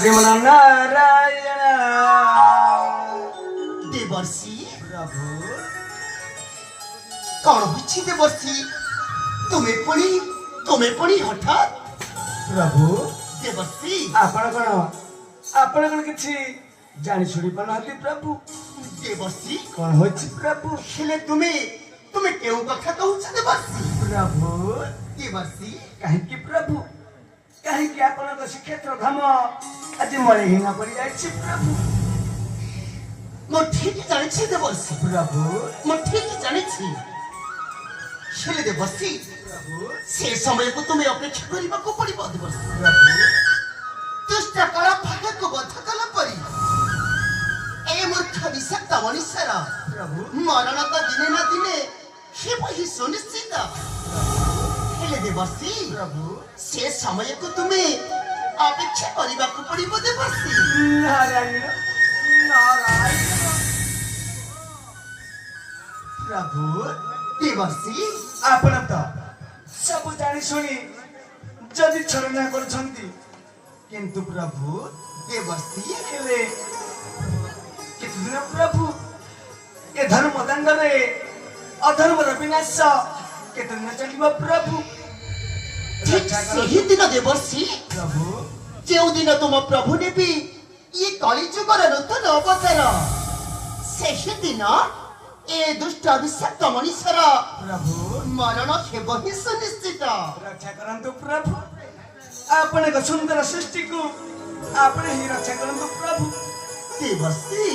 श्रीमन्नारायण देवर्षि प्रभु कौन होछि देवर्षि तुम्हें पुणी हठात प्रभु देवर्षि आपण कौन किछि जानी छुड़ी पानाती प्रभु देवर्षि कौन होछि प्रभु हेले तुम्हें केउ कथा कहउछ देवर्षि प्रभु देवर्षि काहे प्रभु काहे आपण श्रीक्षेत्र धाम आज मलिहीन पड़ जाइछि प्रभु मो ठीक जानिछि देवर्षि प्रभु मो ठीक जानिछि हेले देवर्षि प्रभु से समय को तुम्हें अपेक्षा करबा को पड़िबो देवर्षि प्रभु दुष्ट कला भाग को बध कला परी ए मूर्ख विषक्त मनुष्यर प्रभु मरण तो दिने ना दिने हे वही सुनिश्चित हेले देवर्षि प्रभु से समय को तुम्हें अपेक्षा करबा को पड़िबो देवर्षि नारायण नारायण प्रभु देवर्षि आपण तो सब जानी शुणी जदि छलना करछंती किंतु प्रभु देवर्षि हेले कितु दिन प्रभु ए धर्म दंड रे अधर्म र विनाश केते दिन चलिबो प्रभु ठीक सही दिन देवर्षि प्रभु जो दिन तुम प्रभु ने भी ये कलिजुगर नूतन अवतार सही दिन ए दुष्ट विषक्त मनुष्यर प्रभु मरण हेब ही सुनिश्चित रक्षा करंतु प्रभु आपने को सुंदर सृष्टि को आपने ही रक्षा करंतु प्रभु देवर्षि